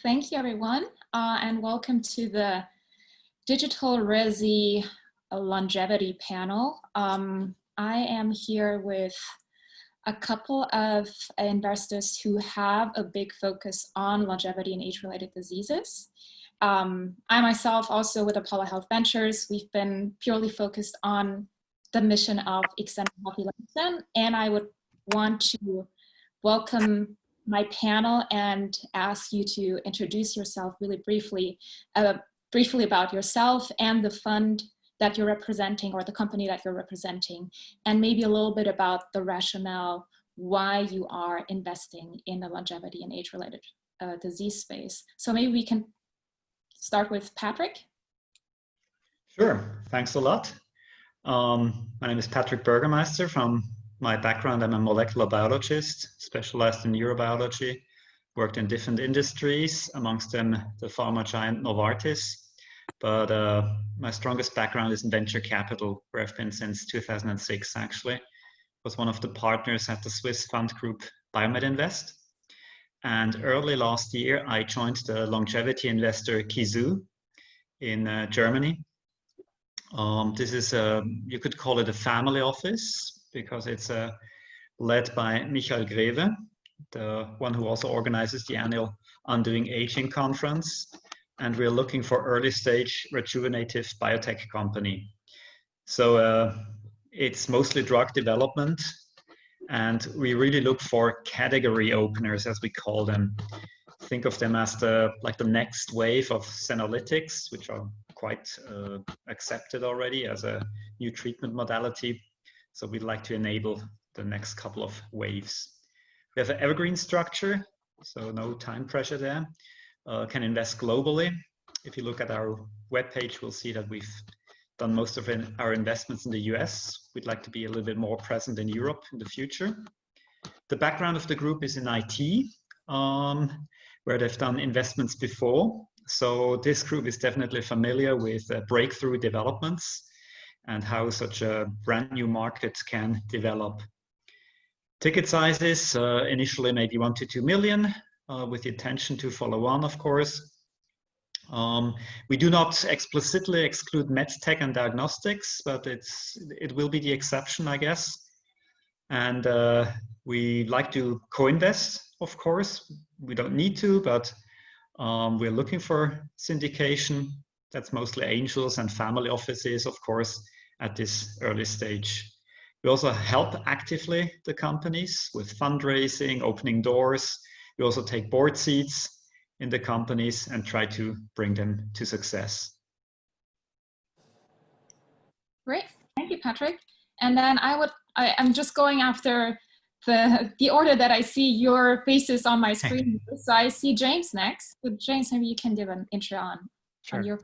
Thank you, everyone, and welcome to the Digital RESI Longevity panel. I am here with a couple of investors who have a big focus on longevity and age-related diseases. I myself, also with Apollo Health Ventures, we've been purely focused on the mission of extending healthy lifespan, and I would want to welcome my panel and ask you to introduce yourself really briefly about yourself and the fund that you're representing or the company that you're representing, and maybe a little bit about the rationale why you are investing in the longevity and age-related disease space. So maybe we can start with Patrick. Sure, thanks a lot. My name is Patrick Burgermeister. From my background, I'm a molecular biologist, specialized in neurobiology, worked in different industries, amongst them the pharma giant Novartis. But my strongest background is in venture capital, where I've been since 2006, actually. Was one of the partners at the Swiss fund group Biomed Invest. And early last year, I joined the longevity investor Kizu in Germany. This is, you could call it a family office, because it's led by Michael Greve, the one who also organizes the annual Undoing Aging conference. And we're looking for early stage rejuvenative biotech company. So it's mostly drug development, and we really look for category openers, as we call them. Think of them as the next wave of senolytics, which are quite accepted already as a new treatment modality. So we'd like to enable the next couple of waves. We have an evergreen structure, so no time pressure there. Can invest globally. If you look at our webpage, we'll see that we've done most of our investments in the US. We'd like to be a little bit more present in Europe in the future. The background of the group is in IT, where they've done investments before. So this group is definitely familiar with breakthrough developments and how such a brand new market can develop. Ticket sizes, initially maybe 1 to 2 million, with the intention to follow on, of course. We do not explicitly exclude medtech and diagnostics, but it will be the exception, I guess. And we like to co-invest, of course. We don't need to, but we're looking for syndication. That's mostly angels and family offices, of course, at this early stage. We also help actively the companies with fundraising, opening doors. We also take board seats in the companies and try to bring them to success. Great, thank you, Patrick. And then I'm just going after the order that I see your faces on my screen. So I see James next. So James, maybe you can give an intro on your.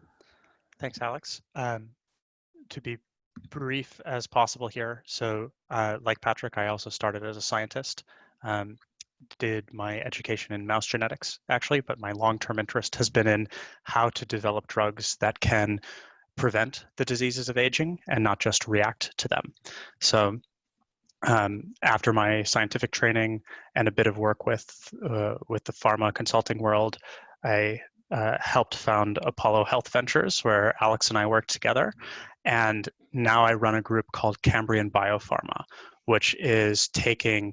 Thanks, Alex. To be brief as possible here. So like Patrick, I also started as a scientist. Did my education in mouse genetics, actually, but my long-term interest has been in how to develop drugs that can prevent the diseases of aging and not just react to them. So after my scientific training and a bit of work with the pharma consulting world, I helped found Apollo Health Ventures, where Alex and I worked together. And now I run a group called Cambrian Biopharma, which is taking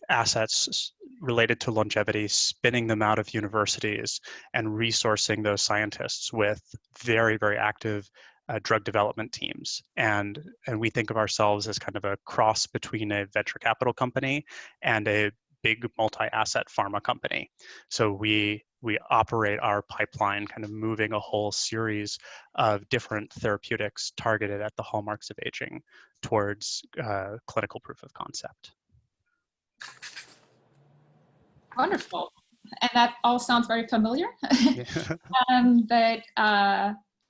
assets related to longevity, spinning them out of universities and resourcing those scientists with very, very active drug development teams. And we think of ourselves as kind of a cross between a venture capital company and a big multi-asset pharma company. So we operate our pipeline, kind of moving a whole series of different therapeutics targeted at the hallmarks of aging towards clinical proof of concept. Wonderful. And that all sounds very familiar. But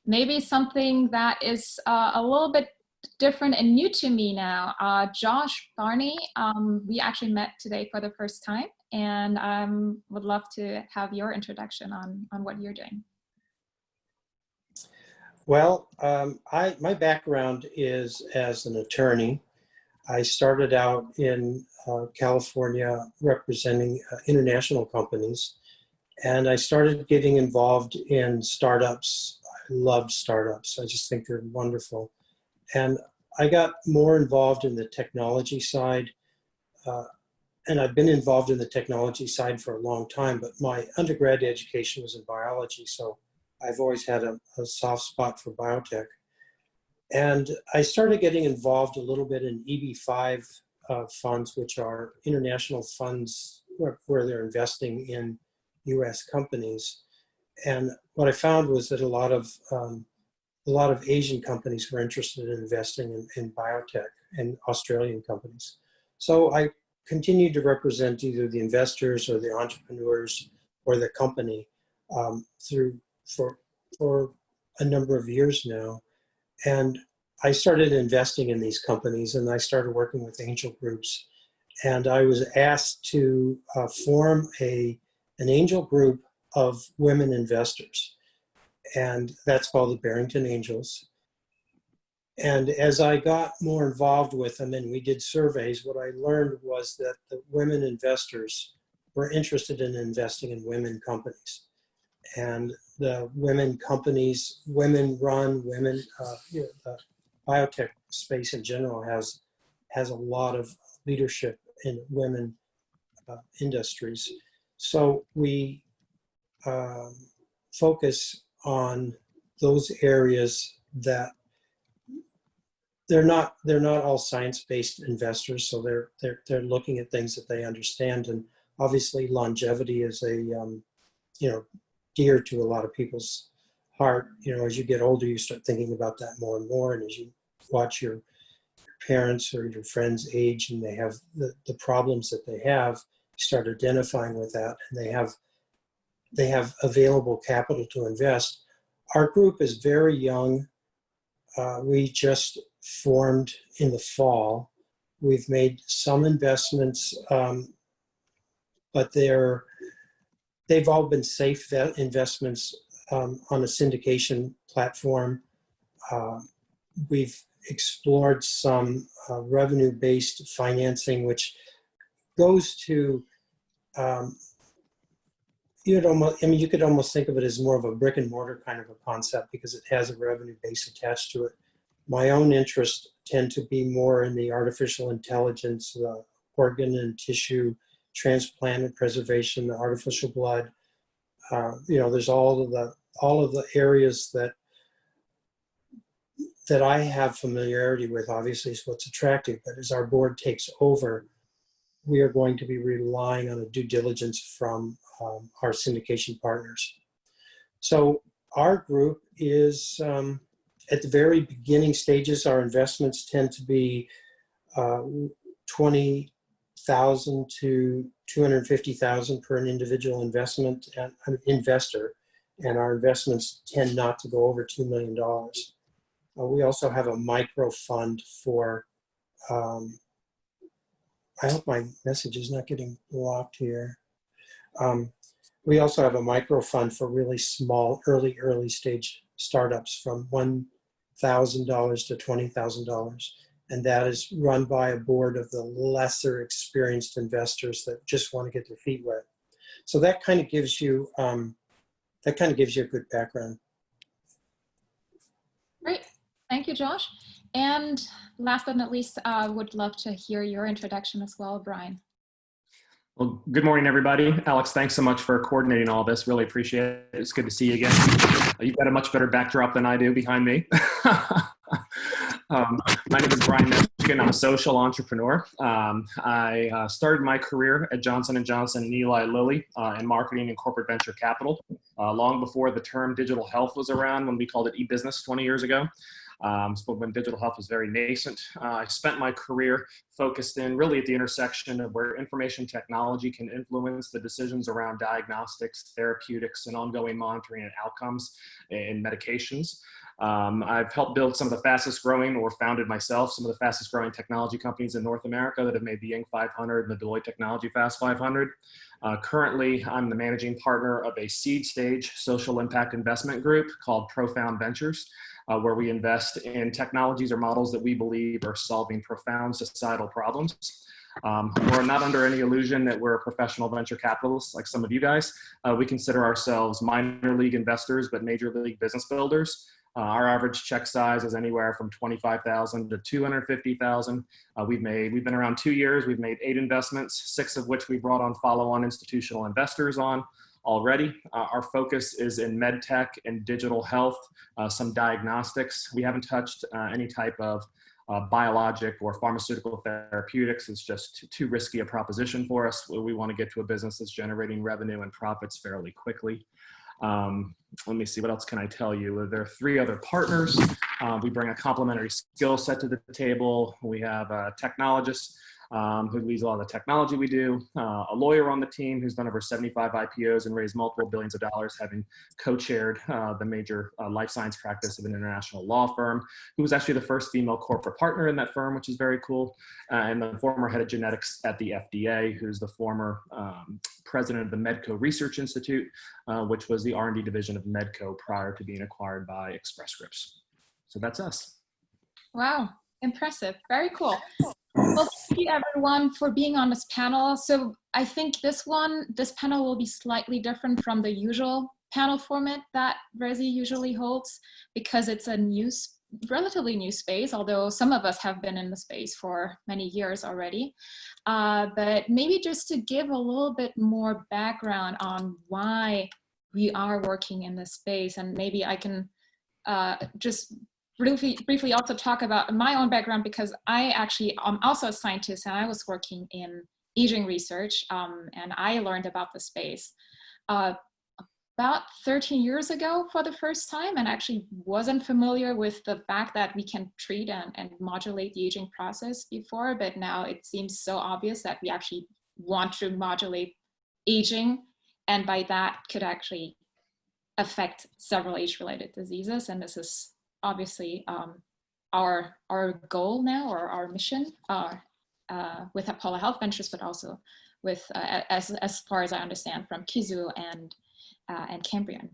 maybe something that is a little bit different and new to me now. Josh Barney, we actually met today for the first time, and would love to have your introduction on what you're doing. Well, my background is as an attorney. I started out in California representing international companies And I started getting involved in startups. I loved startups. I just think they're wonderful. And I got more involved in the technology side. And I've been involved in the technology side for a long time, but my undergrad education was in biology. So I've always had a soft spot for biotech. And I started getting involved a little bit in EB5 funds, which are international funds where they're investing in US companies. And what I found was that a lot of Asian companies were interested in investing in biotech, and Australian companies. So I continued to represent either the investors or the entrepreneurs or the company for a number of years now. And I started investing in these companies, and I started working with angel groups. And I was asked to form an angel group of women investors. And that's called the Barrington Angels. And as I got more involved with them and we did surveys, what I learned was that the women investors were interested in investing in women companies. And the women companies, women-run, the biotech space in general has a lot of leadership in women industries. So we focus on those areas that they're not all science-based investors, so they're looking at things that they understand. And obviously longevity is dear to a lot of people's heart. As you get older, you start thinking about that more and more. And as you watch your parents or your friends age and they have the problems that they have, you start identifying with that, and they have available capital to invest. Our group is very young. We just formed in the fall. We've made some investments, but they've all been safe investments on a syndication platform. We've explored some revenue-based financing, which goes to, you could almost think of it as more of a brick and mortar kind of a concept because it has a revenue base attached to it. My own interests tend to be more in the artificial intelligence, the organ and tissue transplant and preservation, the artificial blood. There's all of the areas that I have familiarity with. Obviously is what's attractive, but as our board takes over, we are going to be relying on a due diligence from our syndication partners. So our group is at the very beginning stages. Our investments tend to be $20,000 to $250,000 per an individual investment and an investor, and our investments tend not to go over $2 million. We also have a micro fund for, I hope my message is not getting blocked here. We also have a micro fund for really small, early stage startups from $1,000 to $20,000. And that is run by a board of the lesser experienced investors that just want to get their feet wet. So that kind of gives you, a good background. Great, thank you, Josh. And last but not least, I would love to hear your introduction as well, Brian. Well, good morning, everybody. Alex, thanks so much for coordinating all this. Really appreciate it. It's good to see you again. You've got a much better backdrop than I do behind me. My name is Brian Michigan. I'm a social entrepreneur. I started my career at Johnson & Johnson and Eli Lilly in marketing and corporate venture capital, long before the term digital health was around, when we called it e-business 20 years ago. So when digital health was very nascent. I spent my career focused in really at the intersection of where information technology can influence the decisions around diagnostics, therapeutics, and ongoing monitoring and outcomes in medications. I've helped build some of the fastest growing, or founded myself, some of the fastest growing technology companies in North America that have made the Inc. 500 and the Deloitte Technology Fast 500. Currently, I'm the managing partner of a seed stage social impact investment group called Profound Ventures, where we invest in technologies or models that we believe are solving profound societal problems. We're not under any illusion that we're professional venture capitalists like some of you guys. We consider ourselves minor league investors, but major league business builders. Our average check size is anywhere from 25,000 to 250,000. We've been around 2 years. We've made 8 investments, 6 of which we brought on follow-on institutional investors on already. Our focus is in med tech and digital health, some diagnostics. We haven't touched any type of biologic or pharmaceutical therapeutics. It's just too risky a proposition for us. We want to get to a business that's generating revenue and profits fairly quickly. Let me see, what else can I tell you? There are 3 other partners. We bring a complementary skill set to the table. We have a technologist who leads a lot of the technology we do, a lawyer on the team who's done over 75 IPOs and raised multiple billions of dollars, having co-chaired the major life science practice of an international law firm, who was actually the first female corporate partner in that firm, which is very cool, and the former head of genetics at the FDA, who's the former president of the Medco Research Institute, which was the R&D division of Medco prior to being acquired by Express Scripts. So that's us. Wow, impressive, very cool. Well, thank you everyone for being on this panel. So I think this panel will be slightly different from the usual panel format that RESI usually holds, because it's a relatively new space, although some of us have been in the space for many years already. But maybe just to give a little bit more background on why we are working in this space, and maybe I can just briefly also talk about my own background, because I actually am also a scientist, and I was working in aging research, and I learned about the space about 13 years ago for the first time, and actually wasn't familiar with the fact that we can treat and modulate the aging process before, but now it seems so obvious that we actually want to modulate aging, and by that could actually affect several age-related diseases. And this is obviously our goal now, or our mission with Apollo Health Ventures, but also with as far as I understand from Kizu and Cambrian.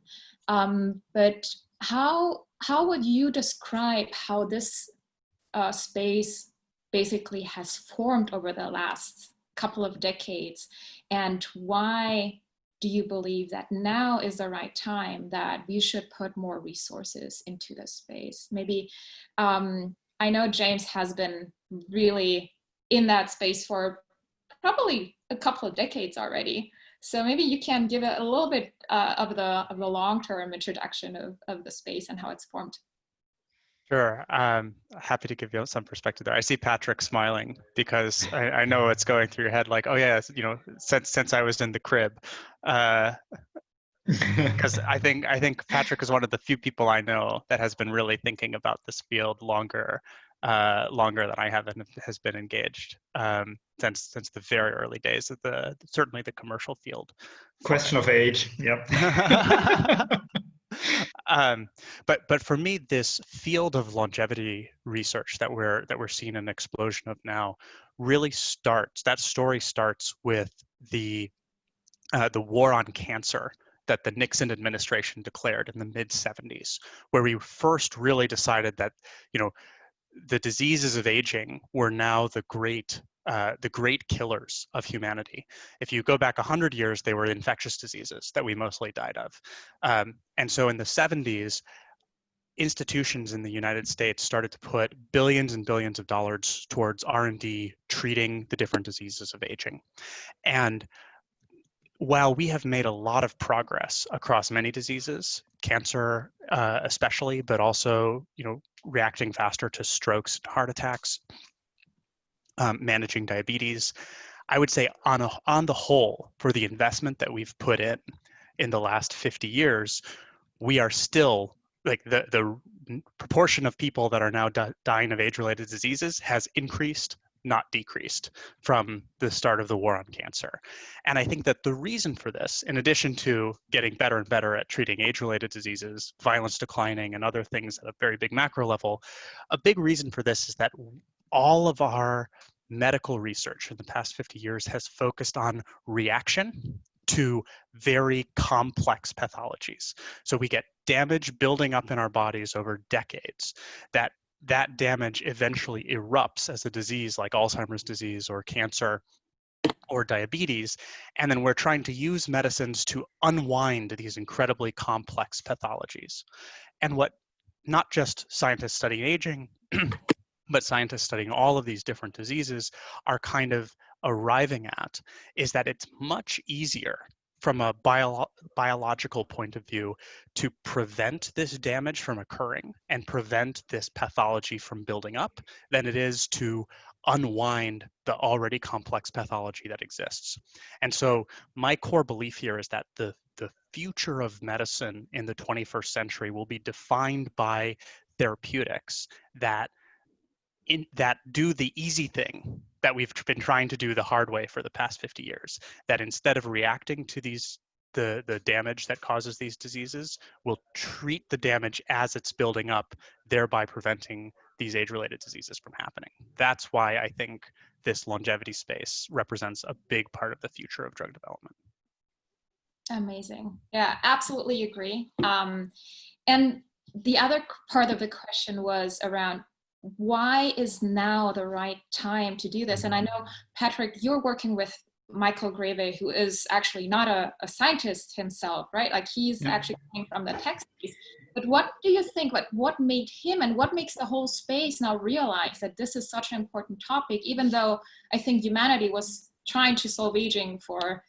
But how would you describe how this space basically has formed over the last couple of decades, and why do you believe that now is the right time that we should put more resources into this space? Maybe, I know James has been really in that space for probably a couple of decades already. So maybe you can give it a little bit of the long-term introduction of the space and how it's formed. Sure. Happy to give you some perspective there. I see Patrick smiling because I know it's going through your head like, oh yeah, you know, since I was in the crib. Because I think Patrick is one of the few people I know that has been really thinking about this field longer than I have, and has been engaged since the very early days of certainly the commercial field. Question of age. Yep. But for me, this field of longevity research that we're seeing an explosion of now really starts. That story starts with the war on cancer that the Nixon administration declared in the mid-70s, where we first really decided that, you know, the diseases of aging were now the great killers of humanity. If you go back 100 years, they were infectious diseases that we mostly died of. And so in the 70s, institutions in the United States started to put billions and billions of dollars towards R&D treating the different diseases of aging. And while we have made a lot of progress across many diseases, cancer especially, but also, you know, reacting faster to strokes and heart attacks, managing diabetes, I would say on the whole, for the investment that we've put in the last 50 years, we are still, like, the proportion of people that are now dying of age-related diseases has increased, not decreased, from the start of the war on cancer. And I think that the reason for this, in addition to getting better and better at treating age-related diseases, violence declining, and other things at a very big macro level, a big reason for this is that all of our medical research in the past 50 years has focused on reaction to very complex pathologies. So we get damage building up in our bodies over decades that that damage eventually erupts as a disease like Alzheimer's disease or cancer or diabetes. And then we're trying to use medicines to unwind these incredibly complex pathologies. And what not just scientists studying aging, but scientists studying all of these different diseases are kind of arriving at is that it's much easier from a biological point of view to prevent this damage from occurring and prevent this pathology from building up than it is to unwind the already complex pathology that exists. And so my core belief here is that the future of medicine in the 21st century will be defined by therapeutics that do the easy thing that we've been trying to do the hard way for the past 50 years, that instead of reacting to the damage that causes these diseases, will treat the damage as it's building up, thereby preventing these age-related diseases from happening. That's why I think this longevity space represents a big part of the future of drug development. Amazing. Yeah, absolutely agree. And the other part of the question was around why is now the right time to do this? And I know, Patrick, you're working with Michael Greve, who is actually not a scientist himself, right? Like he's actually coming from the tech space. But what do you think, like what made him and what makes the whole space now realize that this is such an important topic, even though I think humanity was trying to solve aging for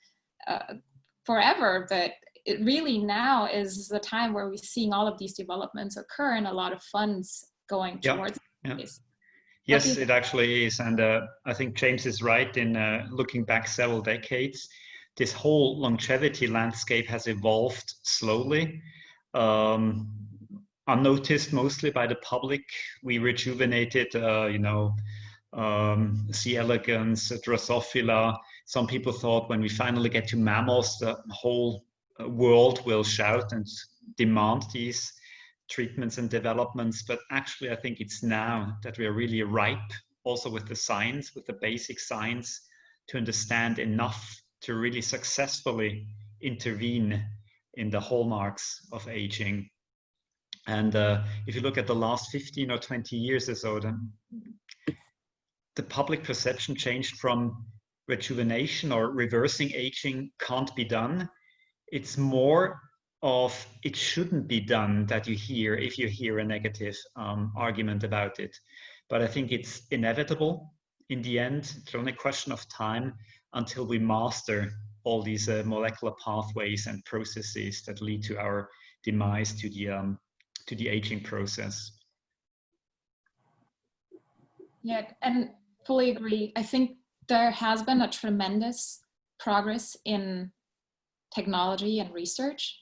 forever, but it really now is the time where we're seeing all of these developments occur and a lot of funds going towards this. Yes, it actually is. And I think James is right in looking back several decades. This whole longevity landscape has evolved slowly, unnoticed mostly by the public. We rejuvenated, C. elegans, Drosophila. Some people thought when we finally get to mammals, the whole world will shout and demand these treatments and developments. But actually, I think it's now that we're really ripe, also with the science, with the basic science, to understand enough to really successfully intervene in the hallmarks of aging. And if you look at the last 15 or 20 years or so, the public perception changed from rejuvenation or reversing aging can't be done. It's more of it shouldn't be done that you hear if you hear a negative argument about it. But I think it's inevitable in the end. It's only a question of time until we master all these molecular pathways and processes that lead to our demise, to the aging process. Yeah, and fully agree. I think there has been a tremendous progress in technology and research,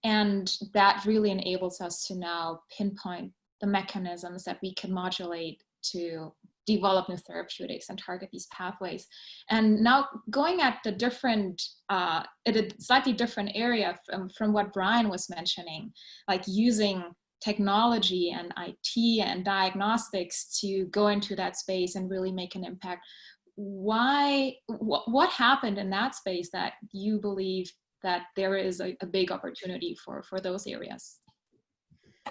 and that really enables us to now pinpoint the mechanisms that we can modulate to develop new therapeutics and target these pathways. And now going at the different, at a slightly different area from what Brian was mentioning, like using technology and IT and diagnostics to go into that space and really make an impact. What happened in that space that you believe that there is a big opportunity for those areas?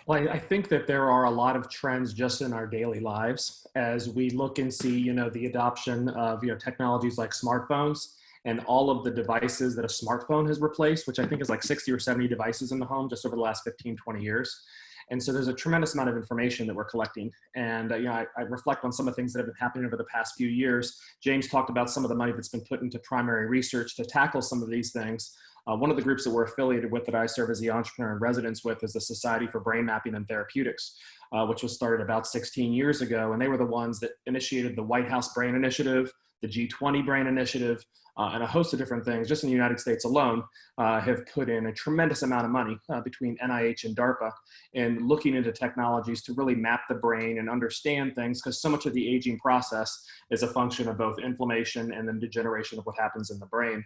Well, I think that there are a lot of trends just in our daily lives as we look and see, the adoption of, technologies like smartphones and all of the devices that a smartphone has replaced, which I think is like 60 or 70 devices in the home just over the last 15, 20 years. And so there's a tremendous amount of information that we're collecting. And I reflect on some of the things that have been happening over the past few years. James talked about some of the money that's been put into primary research to tackle some of these things. One of the groups that we're affiliated with that I serve as the entrepreneur in residence with is the Society for Brain Mapping and Therapeutics, which was started about 16 years ago. And they were the ones that initiated the White House Brain Initiative, the G20 Brain Initiative, and a host of different things just in the United States alone have put in a tremendous amount of money between NIH and DARPA in looking into technologies to really map the brain and understand things, because so much of the aging process is a function of both inflammation and then degeneration of what happens in the brain.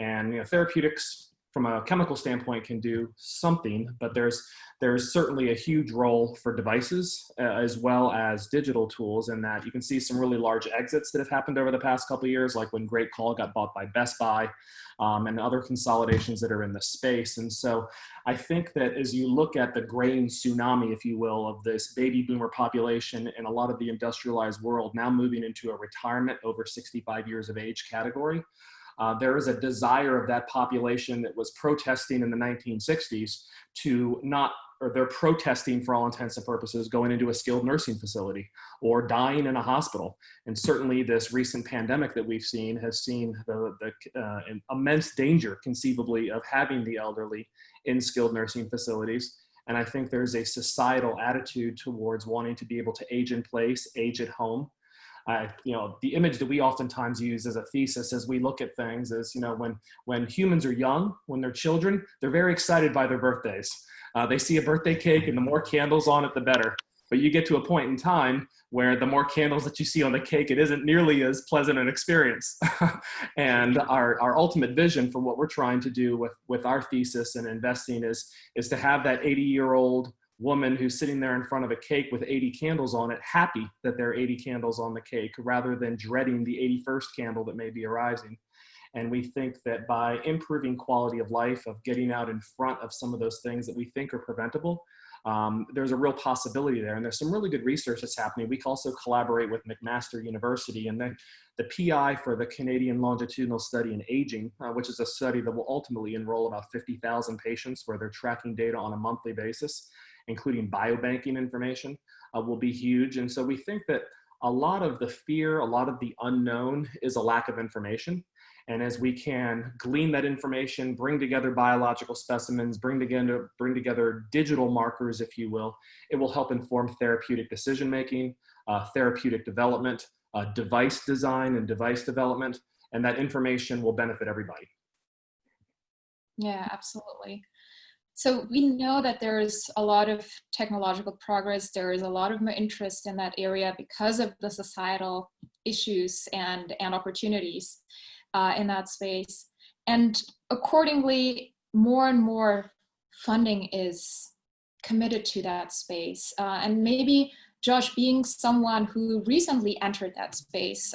And therapeutics from a chemical standpoint can do something, but there's certainly a huge role for devices as well as digital tools, in that you can see some really large exits that have happened over the past couple of years, like when Great Call got bought by Best Buy. and other consolidations that are in the space. And so I think that as you look at the grain tsunami, if you will, of this baby boomer population in a lot of the industrialized world now moving into a retirement over 65 years of age category, there is a desire of that population that was protesting in the 1960s to not, or they're protesting for all intents and purposes, going into a skilled nursing facility or dying in a hospital. And certainly this recent pandemic that we've seen has seen an immense danger conceivably of having the elderly in skilled nursing facilities. And I think there's a societal attitude towards wanting to be able to age in place, age at home. The image that we oftentimes use as a thesis as we look at things is, when humans are young, when they're children, they're very excited by their birthdays. They see a birthday cake and the more candles on it, the better. But you get to a point in time where the more candles that you see on the cake, it isn't nearly as pleasant an experience. And our ultimate vision for what we're trying to do with our thesis and investing is to have that 80-year-old woman who's sitting there in front of a cake with 80 candles on it, happy that there are 80 candles on the cake, rather than dreading the 81st candle that may be arising. And we think that by improving quality of life, of getting out in front of some of those things that we think are preventable, there's a real possibility there. And there's some really good research that's happening. We also collaborate with McMaster University, and the PI for the Canadian Longitudinal Study in Aging, which is a study that will ultimately enroll about 50,000 patients where they're tracking data on a monthly basis, including biobanking information, will be huge. And so we think that a lot of the fear, a lot of the unknown is a lack of information. And as we can glean that information, bring together biological specimens, bring together digital markers, if you will, it will help inform therapeutic decision-making, therapeutic development, device design and device development, and that information will benefit everybody. Yeah, absolutely. So we know that there is a lot of technological progress. There is a lot of interest in that area because of the societal issues and opportunities in that space. And accordingly, more and more funding is committed to that space. And maybe, Josh, being someone who recently entered that space,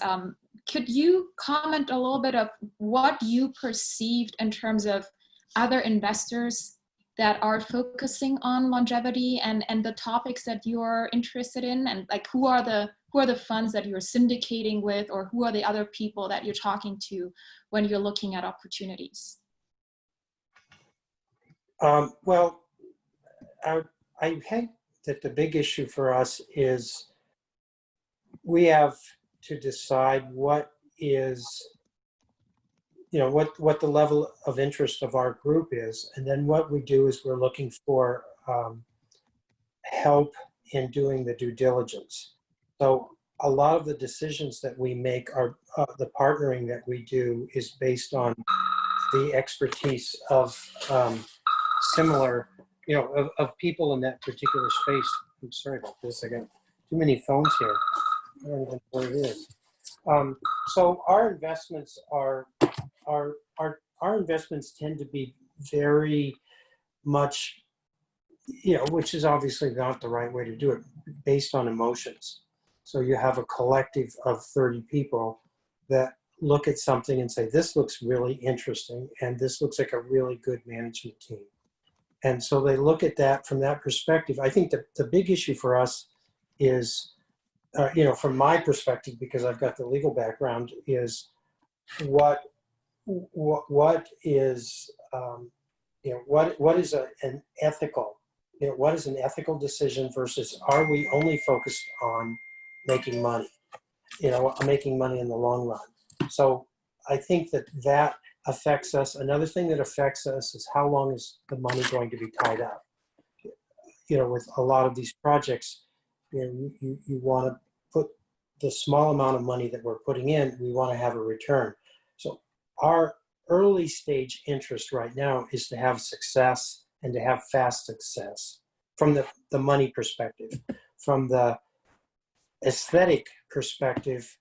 could you comment a little bit of what you perceived in terms of other investors that are focusing on longevity and the topics that you're interested in, and like who are the funds that you're syndicating with, or who are the other people that you're talking to when you're looking at opportunities? Well, I think that the big issue for us is we have to decide what is, what the level of interest of our group is. And then what we do is we're looking for help in doing the due diligence. So a lot of the decisions that we make are, the partnering that we do is based on the expertise of similar, of people in that particular space. I'm sorry about this, I got too many phones here. I don't even know what it is. So our investments our investments tend to be very much, which is obviously not the right way to do it, based on emotions. So you have a collective of 30 people that look at something and say, this looks really interesting, and this looks like a really good management team. And so they look at that from that perspective. I think that the big issue for us is, from my perspective, because I've got the legal background, is what is an ethical, what is an ethical decision versus are we only focused on making money, making money in the long run. So I think that affects us. Another thing that affects us is how long is the money going to be tied up. With a lot of these projects, you want to put the small amount of money that we're putting in, we want to have a return. So our early stage interest right now is to have success and to have fast success from the money perspective. From the aesthetic perspective,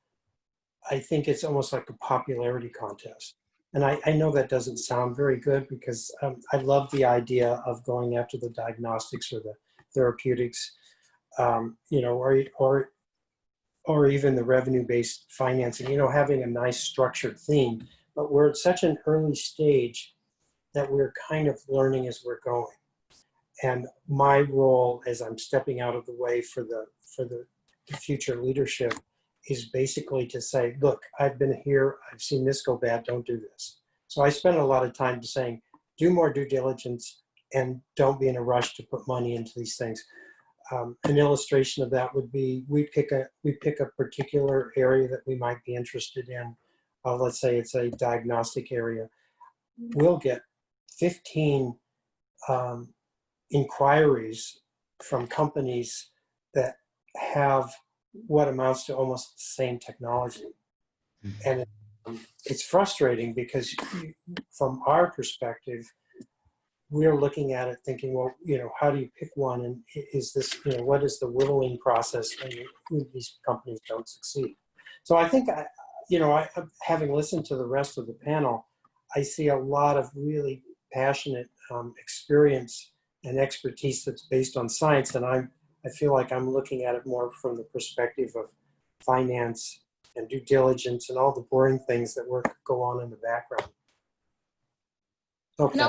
I think it's almost like a popularity contest. And I know that doesn't sound very good because I love the idea of going after the diagnostics or the therapeutics, or even the revenue-based financing, having a nice structured theme. but we're at such an early stage that we're kind of learning as we're going. And my role as I'm stepping out of the way for the future leadership is basically to say, look, I've been here, I've seen this go bad, don't do this. So I spend a lot of time saying, do more due diligence and don't be in a rush to put money into these things. An illustration of that would be we pick a particular area that we might be interested in. Let's say it's a diagnostic area. We'll get 15 inquiries from companies that have what amounts to almost the same technology. And it's frustrating because from our perspective, we're looking at it thinking, well, how do you pick one? And is this, what is the whittling process when these companies don't succeed? So I think, having listened to the rest of the panel, I see a lot of really passionate experience and expertise that's based on science. And I feel like I'm looking at it more from the perspective of finance and due diligence and all the boring things that go on in the background. Okay.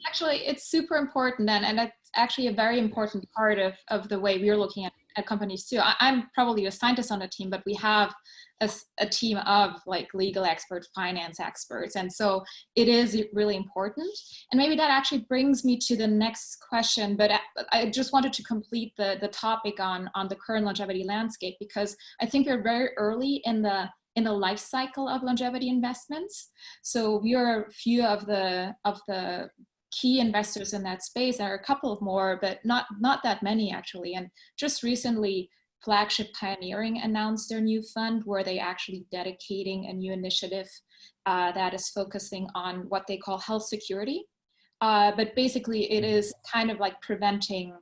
Actually, it's super important, and it's actually a very important part of the way we're looking at companies too. I'm probably a scientist on the team, but we have a team of like legal experts, finance experts, and so it is really important. And maybe that actually brings me to the next question, but I just wanted to complete the topic on the current longevity landscape, because I think we're very early in the life cycle of longevity investments. So we are a few of the key investors in that space. There are a couple of more, but not that many actually. And just recently, Flagship Pioneering announced their new fund where they actually dedicating a new initiative that is focusing on what they call health security. But basically it is kind of like preventing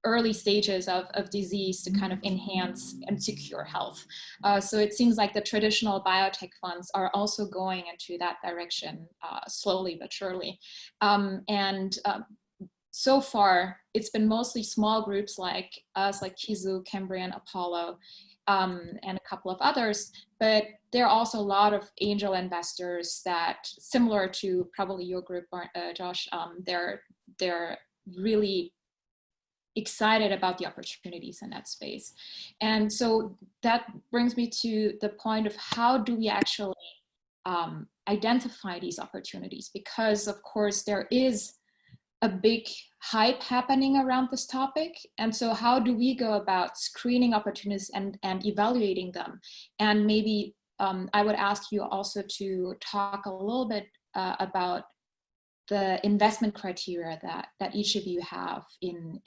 early stages of disease to kind of enhance and secure health. So it seems like the traditional biotech funds are also going into that direction slowly but surely. So far, it's been mostly small groups like us, like Kizu, Cambrian, Apollo, and a couple of others, but there are also a lot of angel investors that, similar to probably your group, Josh, they're really excited about the opportunities in that space. And so that brings me to the point of how do we actually identify these opportunities? Because of course there is a big hype happening around this topic. And so how do we go about screening opportunities and evaluating them? And maybe I would ask you also to talk a little bit about the investment criteria that each of you have in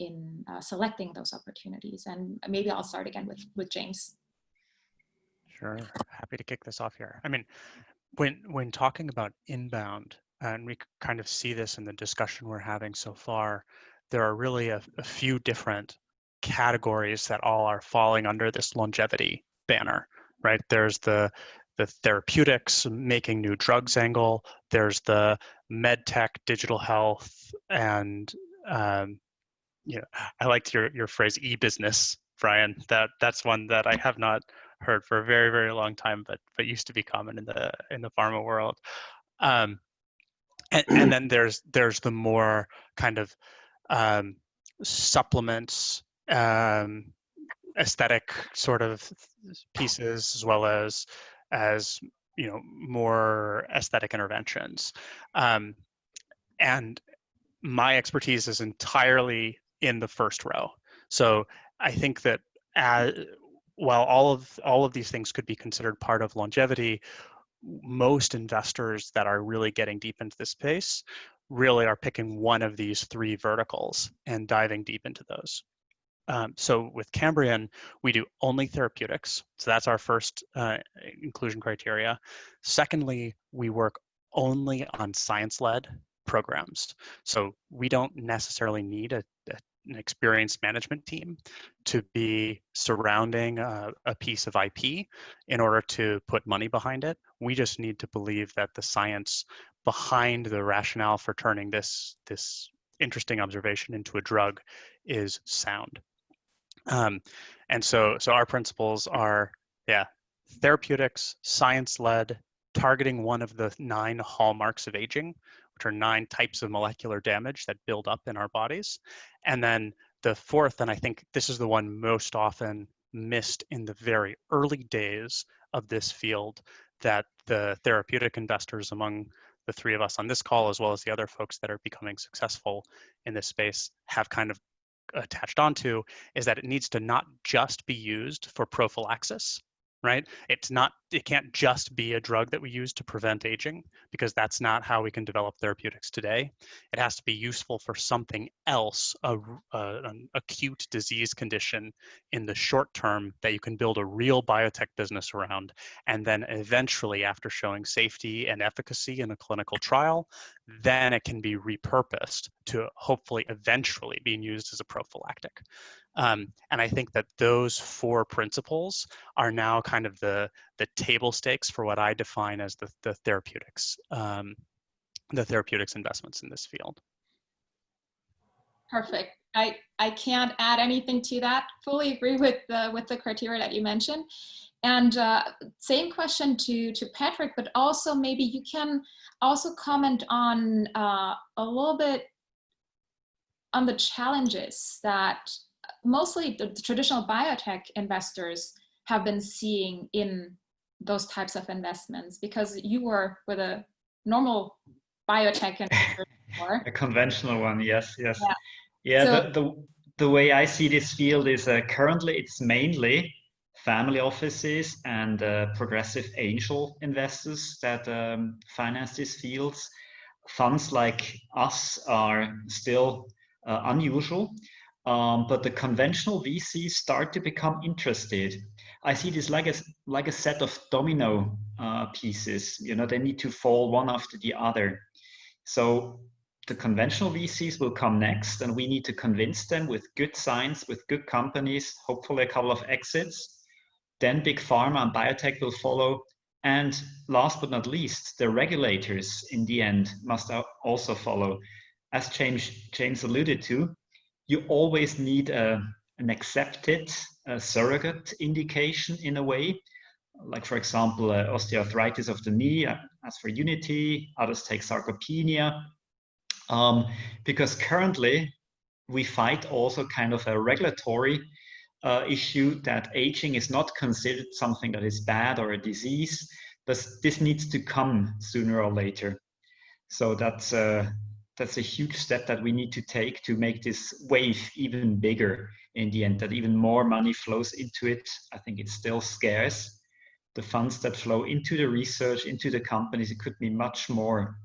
selecting those opportunities. And maybe I'll start again with James. Sure, happy to kick this off here. I mean, when talking about inbound, and we kind of see this in the discussion we're having so far, there are really a few different categories that all are falling under this longevity banner, right? There's the therapeutics, making new drugs angle. There's the med tech, digital health, and I liked your phrase e-business, Brian. That's one that I have not heard for a very, very long time, but used to be common in the pharma world. And then there's the more kind of supplements, aesthetic sort of pieces, as well as more aesthetic interventions. And my expertise is entirely in the first row. So I think that while all of these things could be considered part of longevity, most investors that are really getting deep into this space really are picking one of these three verticals and diving deep into those. So with Cambrian, we do only therapeutics. So that's our first inclusion criteria. Secondly, we work only on science-led programs. So we don't necessarily need an experienced management team to be surrounding a piece of IP in order to put money behind it. We just need to believe that the science behind the rationale for turning this interesting observation into a drug is sound. And so our principles are, therapeutics, science-led, targeting one of the 9 hallmarks of aging, which are 9 types of molecular damage that build up in our bodies. And then the fourth, and I think this is the one most often missed in the very early days of this field, that the therapeutic investors among the 3 of us on this call, as well as the other folks that are becoming successful in this space, have kind of attached onto, is that it needs to not just be used for prophylaxis, right? It can't just be a drug that we use to prevent aging, because that's not how we can develop therapeutics today. It has to be useful for something else, an acute disease condition in the short term that you can build a real biotech business around. And then eventually, after showing safety and efficacy in a clinical trial, then it can be repurposed to hopefully eventually being used as a prophylactic. And I think that those 4 principles are now kind of the table stakes for what I define as the therapeutics investments in this field. Perfect. I can't add anything to that. Fully agree with the criteria that you mentioned. And same question to Patrick, but also maybe you can also comment on a little bit on the challenges that mostly the traditional biotech investors have been seeing in those types of investments, because you were with a normal biotech investor before. A conventional one, yes. Yeah. Yeah, So, the way I see this field is currently it's mainly family offices and progressive angel investors that finance these fields. Funds like us are still unusual, but the conventional VCs start to become interested. I see this like a set of domino pieces. You know, they need to fall one after the other. So the conventional VCs will come next, and we need to convince them with good science, with good companies, hopefully a couple of exits. Then big pharma and biotech will follow. And last but not least, the regulators in the end must also follow. As James alluded to, you always need an accepted surrogate indication in a way. Like, for example, osteoarthritis of the knee, as for Unity, others take sarcopenia. Because currently we fight also kind of a regulatory issue that aging is not considered something that is bad or a disease, but this needs to come sooner or later. So that's a huge step that we need to take to make this wave even bigger in the end, that even more money flows into it. I think it's still scarce. The funds that flow into the research, into the companies, it could be much more.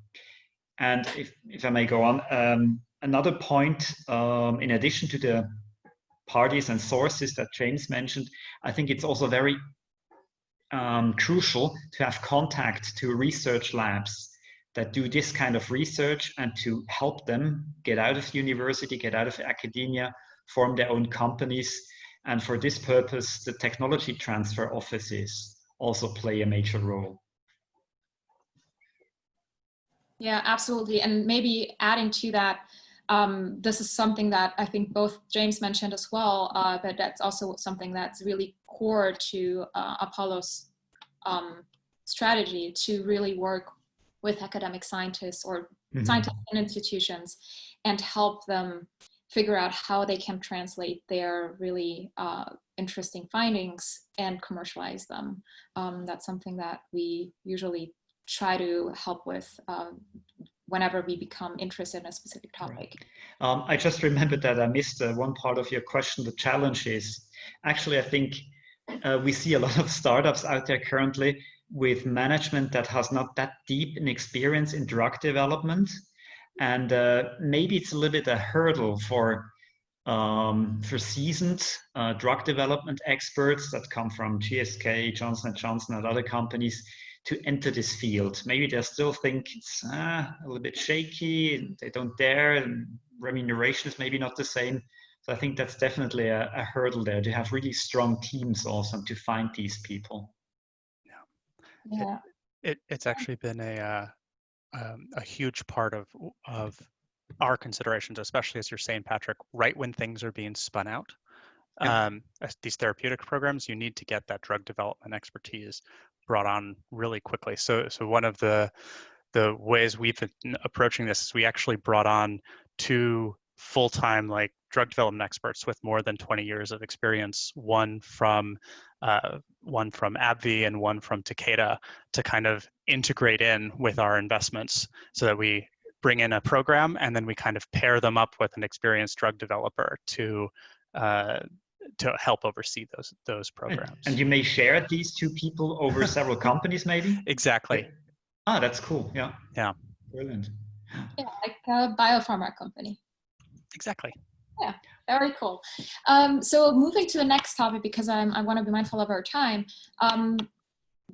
And if I may go on, another point, in addition to the parties and sources that James mentioned, I think it's also very crucial to have contact to research labs that do this kind of research, and to help them get out of university, get out of academia, form their own companies. And for this purpose, the technology transfer offices also play a major role. yeah, absolutely. And maybe adding to that, this is something that I think both James mentioned as well, but that's also something that's really core to Apollo's strategy, to really work with academic scientists or scientific institutions and help them figure out how they can translate their really interesting findings and commercialize them. That's something that we usually try to help with whenever we become interested in a specific topic. Right. I just remembered that I missed one part of your question. The challenge is, actually, I think we see a lot of startups out there currently with management that has not that deep an experience in drug development. And maybe it's a little bit a hurdle for seasoned drug development experts that come from GSK, Johnson & Johnson, and other companies to enter this field. Maybe they still think it's a little bit shaky, and they don't dare, and remuneration is maybe not the same. So I think that's definitely a hurdle there, to have really strong teams also to find these people. Yeah. It's actually been a huge part of our considerations, especially as you're saying, Patrick, right when things are being spun out. These therapeutic programs, you need to get that drug development expertise brought on really quickly. So one of the ways we've been approaching this is we actually brought on 2 full-time like drug development experts with more than 20 years of experience, one from AbbVie and one from Takeda, to kind of integrate in with our investments so that we bring in a program and then we kind of pair them up with an experienced drug developer to help oversee those programs. And you may share these 2 people over several companies, maybe? Exactly. Ah, that's cool. Yeah. Yeah. Brilliant. Yeah, like a biopharma company. Exactly. Yeah, very cool. So moving to the next topic, because I want to be mindful of our time,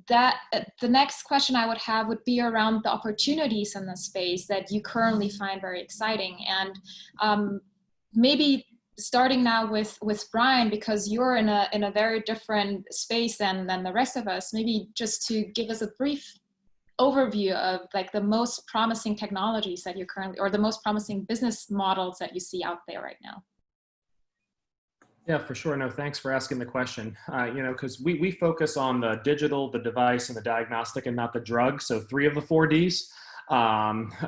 the next question I would have would be around the opportunities in the space that you currently find very exciting. And maybe starting now with Brian, because you're in a very different space than the rest of us, maybe just to give us a brief overview of like the most promising technologies that you currently, or the most promising business models that you see out there right now. Yeah, for sure. No, thanks for asking the question. Because we focus on the digital, the device, and the diagnostic, and not the drug. So 3 of the 4 Ds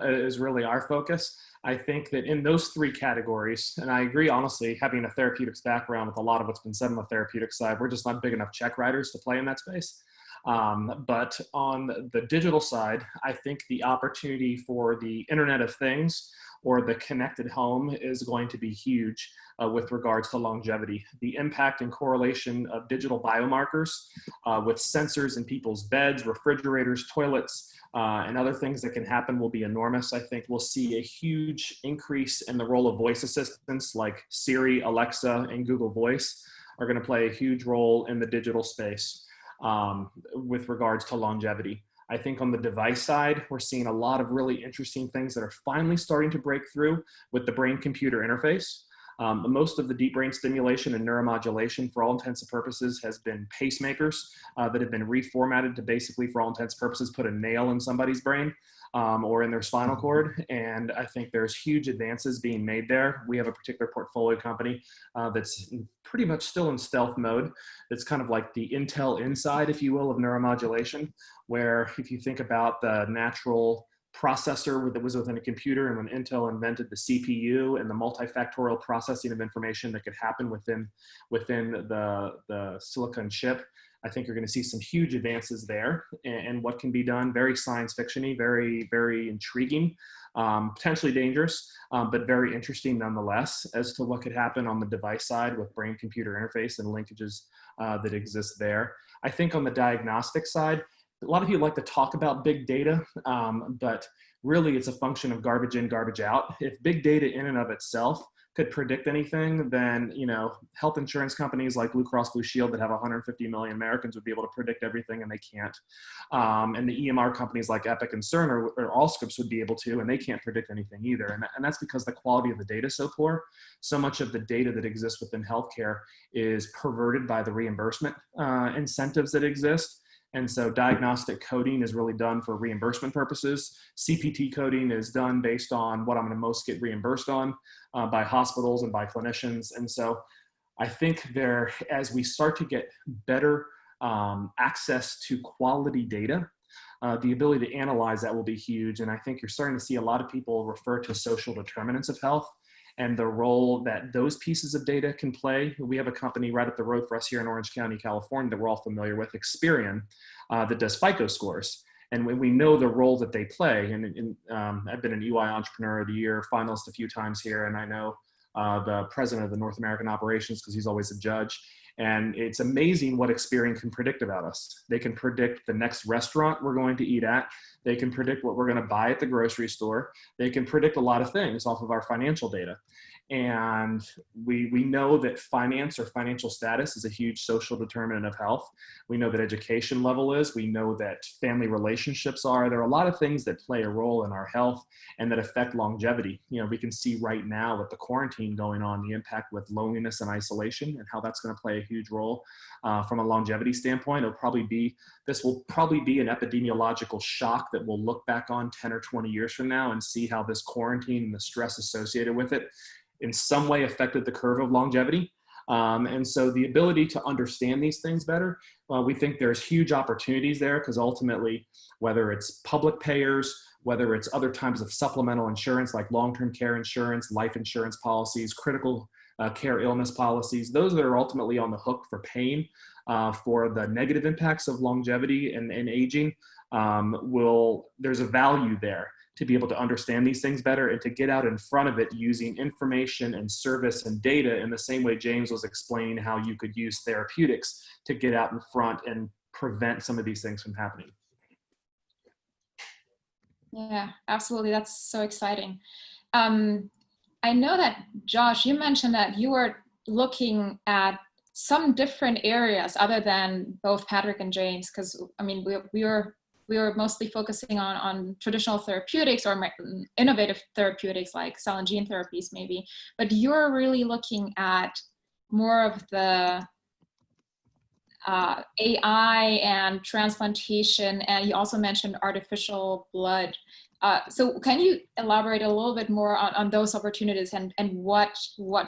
is really our focus. I think that in those 3 categories, and I agree, honestly, having a therapeutics background with a lot of what's been said on the therapeutic side, we're just not big enough check writers to play in that space. But on the digital side, I think the opportunity for the Internet of Things or the connected home is going to be huge with regards to longevity. The impact and correlation of digital biomarkers with sensors in people's beds, refrigerators, toilets, and other things that can happen will be enormous. I think we'll see a huge increase in the role of voice assistants like Siri, Alexa, and Google Voice are going to play a huge role in the digital space with regards to longevity. I think on the device side, we're seeing a lot of really interesting things that are finally starting to break through with the brain-computer interface. Most of the deep brain stimulation and neuromodulation, for all intents and purposes, has been pacemakers that have been reformatted to basically, for all intents and purposes, put a nail in somebody's brain or in their spinal cord. And I think there's huge advances being made there. We have a particular portfolio company that's pretty much still in stealth mode. It's kind of like the Intel Inside, if you will, of neuromodulation, where if you think about the natural processor that was within a computer, and when Intel invented the CPU and the multifactorial processing of information that could happen within the silicon chip, I think you're going to see some huge advances there and what can be done. Very science fiction-y, very, very intriguing, potentially dangerous, but very interesting nonetheless as to what could happen on the device side with brain-computer interface and linkages that exist there. I think on the diagnostic side, a lot of people like to talk about big data, but really it's a function of garbage in, garbage out. If big data in and of itself could predict anything, then health insurance companies like Blue Cross Blue Shield that have 150 million Americans would be able to predict everything, and they can't. And the EMR companies like Epic and Cerner or Allscripts would be able to, and they can't predict anything either. And that's because the quality of the data is so poor. So much of the data that exists within healthcare is perverted by the reimbursement incentives that exist. And so diagnostic coding is really done for reimbursement purposes. CPT coding is done based on what I'm going to most get reimbursed on by hospitals and by clinicians. And so I think as we start to get better access to quality data, the ability to analyze that will be huge. And I think you're starting to see a lot of people refer to social determinants of health and the role that those pieces of data can play. We have a company right up the road for us here in Orange County, California, that we're all familiar with, Experian, that does FICO scores. And when we know the role that they play, and I've been an EY Entrepreneur of the Year finalist a few times here, and I know the president of the North American operations because he's always a judge. And it's amazing what Experian can predict about us. They can predict the next restaurant we're going to eat at. They can predict what we're going to buy at the grocery store. They can predict a lot of things off of our financial data. And we know that finance or financial status is a huge social determinant of health. We know that education level is. We know that family relationships are. There are a lot of things that play a role in our health and that affect longevity. We can see right now with the quarantine going on, the impact with loneliness and isolation and how that's going to play a huge role from a longevity standpoint. This will probably be an epidemiological shock that we'll look back on 10 or 20 years from now and see how this quarantine and the stress associated with it in some way affected the curve of longevity. And so the ability to understand these things better, we think there's huge opportunities there, because ultimately, whether it's public payers, whether it's other types of supplemental insurance like long-term care insurance, life insurance policies, critical care illness policies, those that are ultimately on the hook for paying for the negative impacts of longevity and aging, there's a value there to be able to understand these things better and to get out in front of it using information and service and data in the same way James was explaining how you could use therapeutics to get out in front and prevent some of these things from happening. Yeah, absolutely. That's so exciting. I know that, Josh, you mentioned that you were looking at some different areas other than both Patrick and James, because I mean, we were mostly focusing on traditional therapeutics or innovative therapeutics like cell and gene therapies maybe, but you're really looking at more of the AI and transplantation, and you also mentioned artificial blood. So can you elaborate a little bit more on those opportunities and what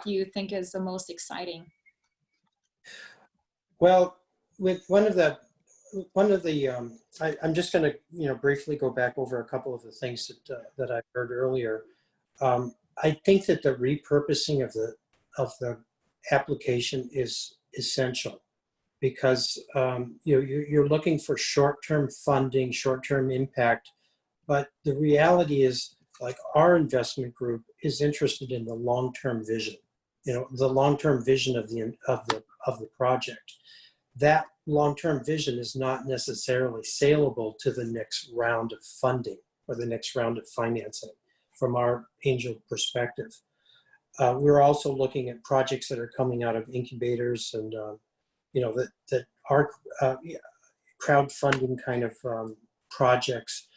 you think is the most exciting? Well, with one of the I'm just going to briefly go back over a couple of the things that I heard earlier. I think that the repurposing of the application is essential, because you're looking for short-term funding, short-term impact, but the reality is, like, our investment group is interested in the long-term vision, the long-term vision of the project. That long-term vision is not necessarily saleable to the next round of funding or the next round of financing from our angel perspective. We're also looking at projects that are coming out of incubators and that are crowdfunding kind of projects.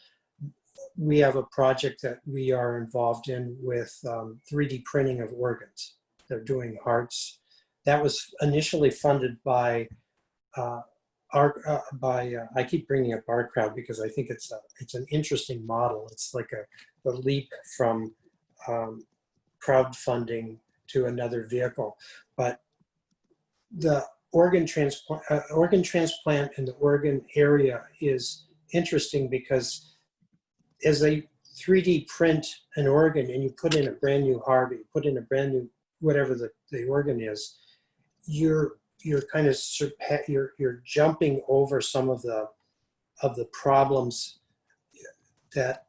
We have a project that we are involved in with 3D printing of organs. They're doing hearts. That was initially funded by I keep bringing up our crowd because I think it's an interesting model. It's like a leap from crowdfunding to another vehicle. But the organ transplant in the organ area is interesting because as they 3D print an organ and you put in a brand new heart, or you put in a brand new whatever the organ is, you're kind of you're jumping over some of the problems that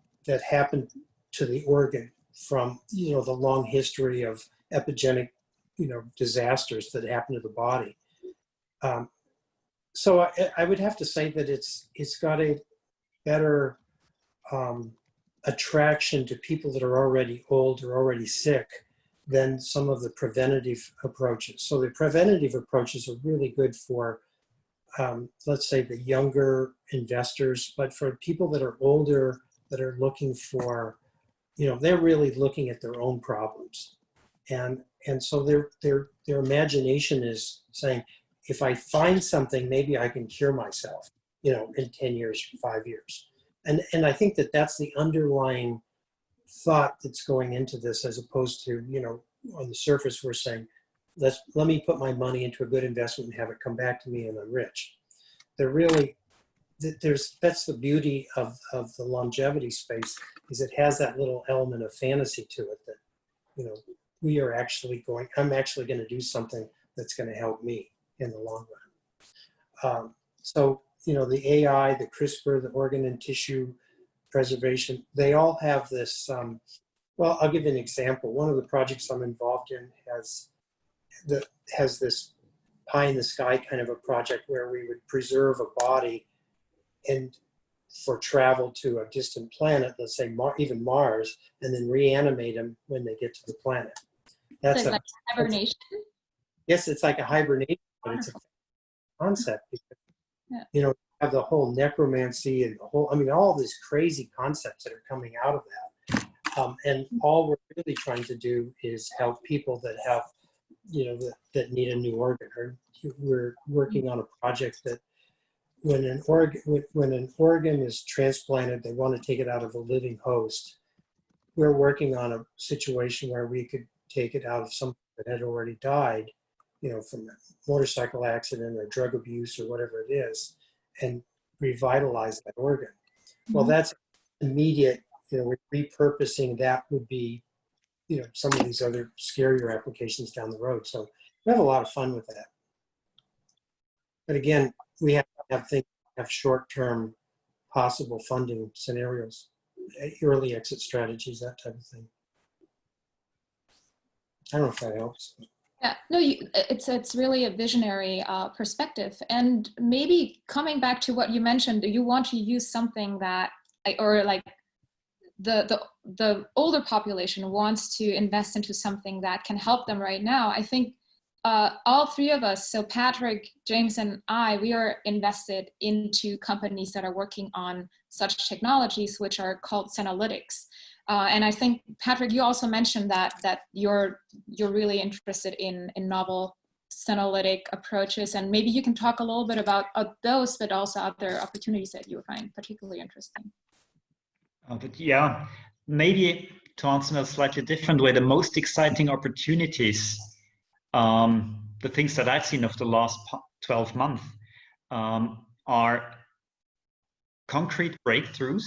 happen to the organ from the long history of epidemic disasters that happen to the body. So I would have to say that it's got a better attraction to people that are already old or already sick than some of the preventative approaches. So the preventative approaches are really good for, let's say, the younger investors, but for people that are older, that are looking for, they're really looking at their own problems. And so their imagination is saying, if I find something, maybe I can cure myself, in 10 years, 5 years. And I think that that's the underlying thought that's going into this, as opposed to, on the surface, we're saying, let me put my money into a good investment and have it come back to me and I'm rich. They're really, that's the beauty of the longevity space, is it has that little element of fantasy to it that, I'm actually going to do something that's going to help me in the long run. So, the AI, the CRISPR, the organ and tissue preservation, they all have this, well, I'll give you an example. One of the projects I'm involved in has this pie in the sky kind of a project where we would preserve a body and for travel to a distant planet, let's say even Mars, and then reanimate them when they get to the planet. That's like hibernation? Yes, it's like a hibernation, but it's a concept because, you have the whole necromancy and all these crazy concepts that are coming out of that. And all we're really trying to do is help people that have, that need a new organ. Or we're working on a project that when an organ is transplanted, they want to take it out of a living host. We're working on a situation where we could take it out of something that had already died from a motorcycle accident or drug abuse or whatever it is, and revitalize that organ. Well, that's immediate, repurposing that would be, some of these other scarier applications down the road. So we have a lot of fun with that. But again, we have to have short-term possible funding scenarios, early exit strategies, that type of thing. I don't know if that helps. Yeah, no, it's really a visionary perspective. And maybe coming back to what you mentioned, you want to use something that, or like the older population wants to invest into something that can help them right now. I think all three of us, so Patrick, James, and I, we are invested into companies that are working on such technologies, which are called senolytics. And I think, Patrick, you also mentioned that you're really interested in novel senolytic approaches, and maybe you can talk a little bit about those, but also other opportunities that you find particularly interesting. But yeah, maybe to answer in a slightly different way, the most exciting opportunities, the things that I've seen of the last 12 months, are concrete breakthroughs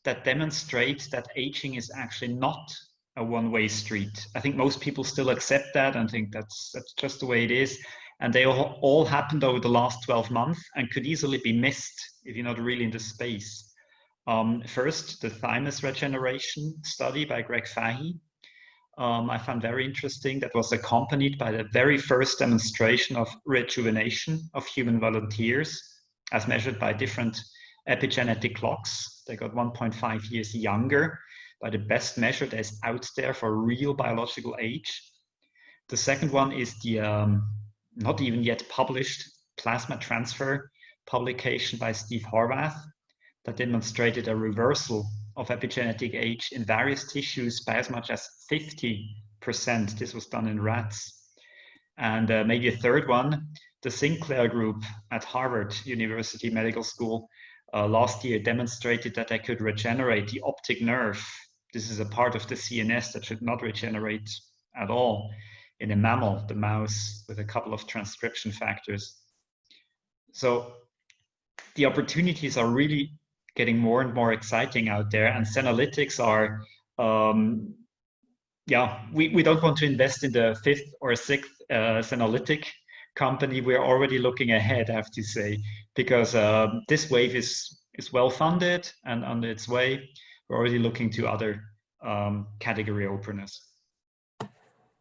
that demonstrate that aging is actually not a one-way street. I think most people still accept that and think that's just the way it is. And they all happened over the last 12 months and could easily be missed if you're not really in the space. First, the thymus regeneration study by Greg Fahey. I found very interesting. That was accompanied by the very first demonstration of rejuvenation of human volunteers as measured by different epigenetic clocks. They got 1.5 years younger by the best measure that's out there for real biological age. The second one is the not even yet published plasma transfer publication by Steve Horvath that demonstrated a reversal of epigenetic age in various tissues by as much as 50%. This was done in rats. And maybe a third one, the Sinclair group at Harvard University Medical School last year demonstrated that they could regenerate the optic nerve. This is a part of the CNS that should not regenerate at all in a mammal, the mouse, with a couple of transcription factors. So the opportunities are really getting more and more exciting out there, and senolytics are, we don't want to invest in the fifth or sixth senolytic company. We're already looking ahead, I have to say, because this wave is well funded and on its way. We're already looking to other category openers.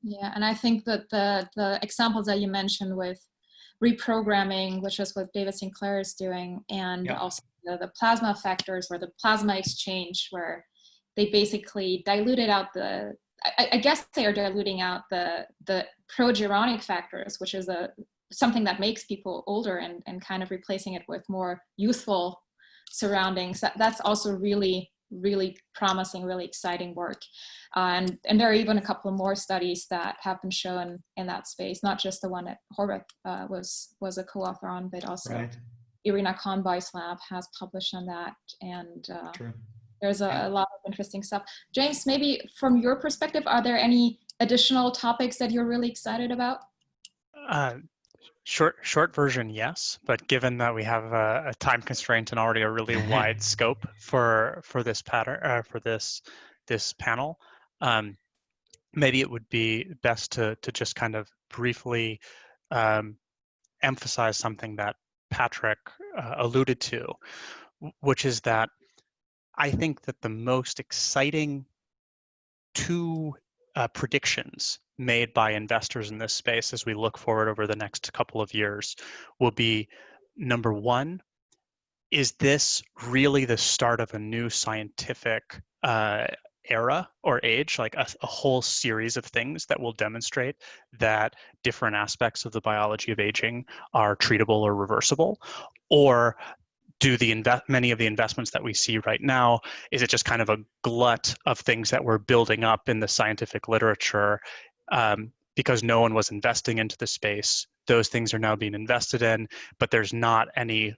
Yeah, and I think that the examples that you mentioned with reprogramming, which is what David Sinclair is doing, and also the plasma factors or the plasma exchange, where they basically diluted out I guess they are diluting out the progerotic factors, which is something that makes people older, and kind of replacing it with more youthful surroundings. That's also really, really promising, really exciting work. And there are even a couple of more studies that have been shown in that space, not just the one that Horvath was a co-author on, but also Irina Conboy's lab has published on that. And there's a lot of interesting stuff. James, maybe from your perspective, are there any additional topics that you're really excited about? Short version, yes. But given that we have a time constraint and already a really wide scope for this pattern for this panel, maybe it would be best to just kind of briefly emphasize something that Patrick alluded to, which is that I think that the most exciting two predictions made by investors in this space as we look forward over the next couple of years will be, number one, is this really the start of a new scientific era or age, like a whole series of things that will demonstrate that different aspects of the biology of aging are treatable or reversible? Or do many of the investments that we see right now, is it just kind of a glut of things that we're building up in the scientific literature because no one was investing into the space? Those things are now being invested in, but there's not any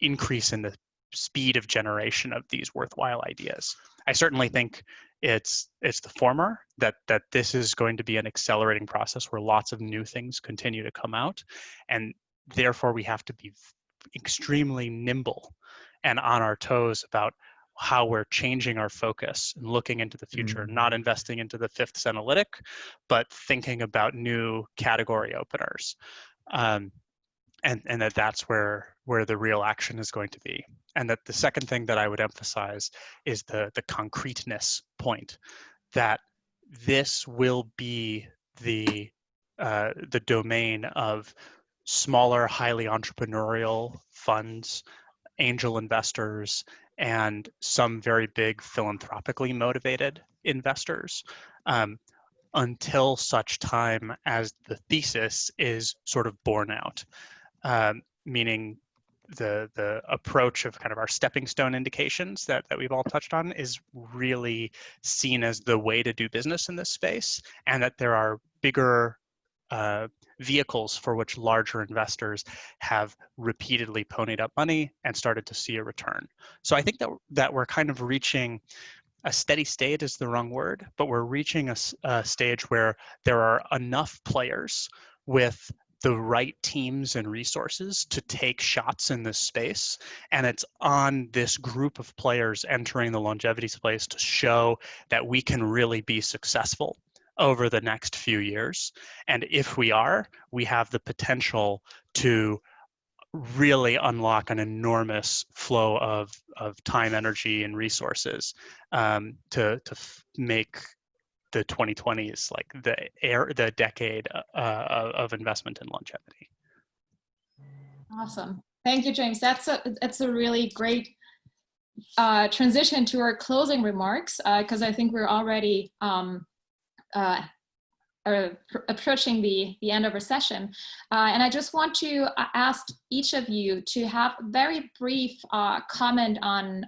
increase in the speed of generation of these worthwhile ideas. I certainly think It's the former, that this is going to be an accelerating process where lots of new things continue to come out, and therefore we have to be extremely nimble and on our toes about how we're changing our focus and looking into the future, not investing into the fifth senolytic, but thinking about new category openers. And that's where the real action is going to be. And that the second thing that I would emphasize is the concreteness point, that this will be the domain of smaller, highly entrepreneurial funds, angel investors, and some very big philanthropically motivated investors, until such time as the thesis is sort of borne out. Meaning the approach of kind of our stepping stone indications that we've all touched on is really seen as the way to do business in this space, and that there are bigger vehicles for which larger investors have repeatedly ponied up money and started to see a return. So I think that we're kind of reaching a steady state is the wrong word, but we're reaching a stage where there are enough players with the right teams and resources to take shots in this space. And it's on this group of players entering the longevity space to show that we can really be successful over the next few years. And if we are, we have the potential to really unlock an enormous flow of time, energy, and resources to make the 2020s like the decade of investment in longevity. Awesome. Thank you, James. That's a really great transition to our closing remarks, because I think we're already approaching the end of our session. And I just want to ask each of you to have a very brief comment on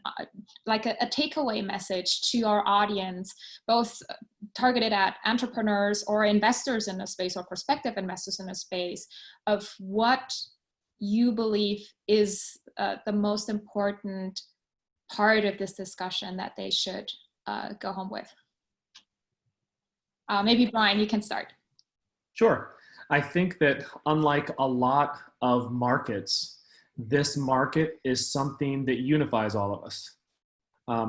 like a takeaway message to our audience, both targeted at entrepreneurs or investors in the space or prospective investors in the space, of what you believe is the most important part of this discussion that they should go home with. Maybe Brian, you can start. Sure. I think that unlike a lot of markets, this market is something that unifies all of us.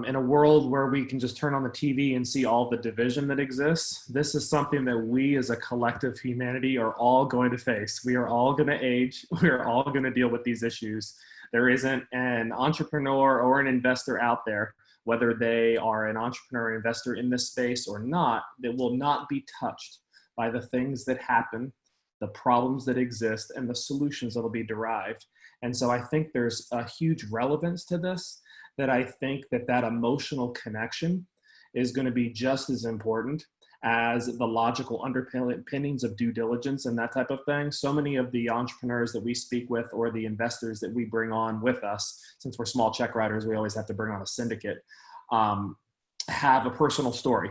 In a world where we can just turn on the TV and see all the division that exists, this is something that we as a collective humanity are all going to face. We are all going to age. We are all going to deal with these issues. There isn't an entrepreneur or an investor out there, whether they are an entrepreneur or investor in this space or not, that will not be touched by the things that happen, the problems that exist, and the solutions that will be derived. And so I think there's a huge relevance to this, that I think that emotional connection is going to be just as important as the logical underpinnings of due diligence and that type of thing. So many of the entrepreneurs that we speak with or the investors that we bring on with us, since we're small check writers, we always have to bring on a syndicate, have a personal story.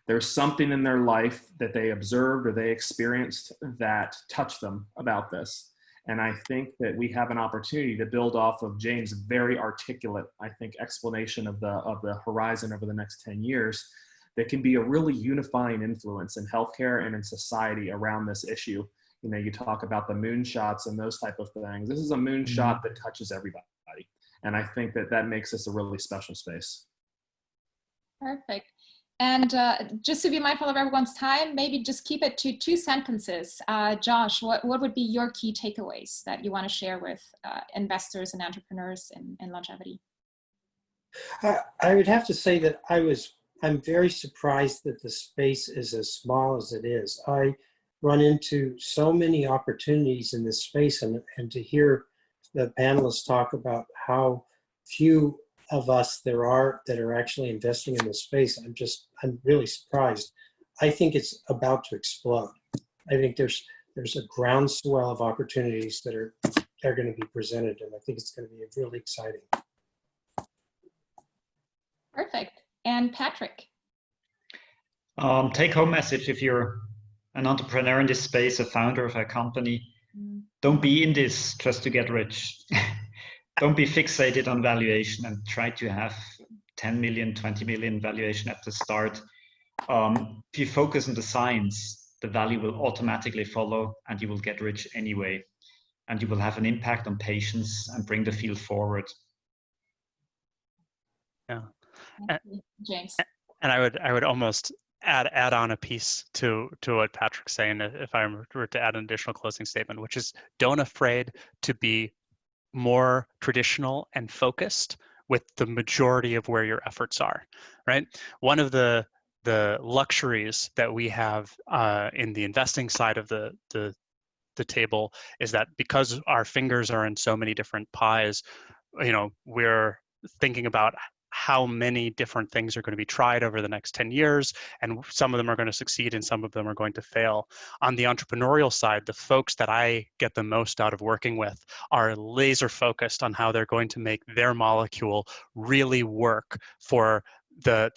There's something in their life that they observed or they experienced that touched them about this. And I think that we have an opportunity to build off of James' very articulate, I think, explanation of the horizon over the next 10 years that can be a really unifying influence in healthcare and in society around this issue. You know, you talk about the moonshots and those type of things. This is a moonshot that touches everybody. And I think that makes this a really special space. Perfect. And just to be mindful of everyone's time, maybe just keep it to 2 sentences. Josh, what would be your key takeaways that you want to share with investors and entrepreneurs in longevity? I would have to say that I'm very surprised that the space is as small as it is. I run into so many opportunities in this space, and to hear the panelists talk about how few of us there are that are actually investing in this space, I'm really surprised. I think it's about to explode. I think there's a groundswell of opportunities that are going to be presented, and I think it's going to be really exciting. Perfect. And Patrick? Take-home message: if you're an entrepreneur in this space, a founder of a company, don't be in this just to get rich. Don't be fixated on valuation, and try to have 10 million, 20 million valuation at the start. If you focus on the science, the value will automatically follow and you will get rich anyway. And you will have an impact on patients and bring the field forward. Yeah. James. And I would almost add on a piece to what Patrick's saying, if I were to add an additional closing statement, which is don't afraid to be more traditional and focused with the majority of where your efforts are, right? One of the luxuries that we have in the investing side of the table is that because our fingers are in so many different pies, you know, we're thinking about how many different things are going to be tried over the next 10 years, and some of them are going to succeed and some of them are going to fail. On the entrepreneurial side, the folks that I get the most out of working with are laser focused on how they're going to make their molecule really work for the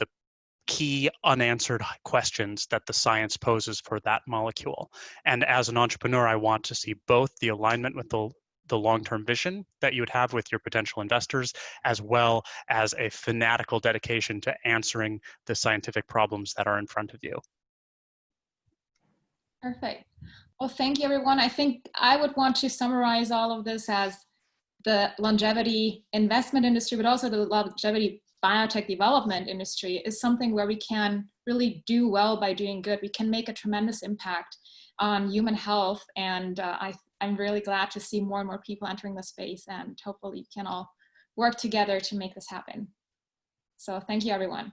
key unanswered questions that the science poses for that molecule. And as an entrepreneur, I want to see both the alignment with the long-term vision that you would have with your potential investors, as well as a fanatical dedication to answering the scientific problems that are in front of you. Perfect. Well, thank you, everyone. I think I would want to summarize all of this as the longevity investment industry, but also the longevity biotech development industry is something where we can really do well by doing good. We can make a tremendous impact on human health. And I'm really glad to see more and more people entering the space, and hopefully we can all work together to make this happen. So thank you, everyone.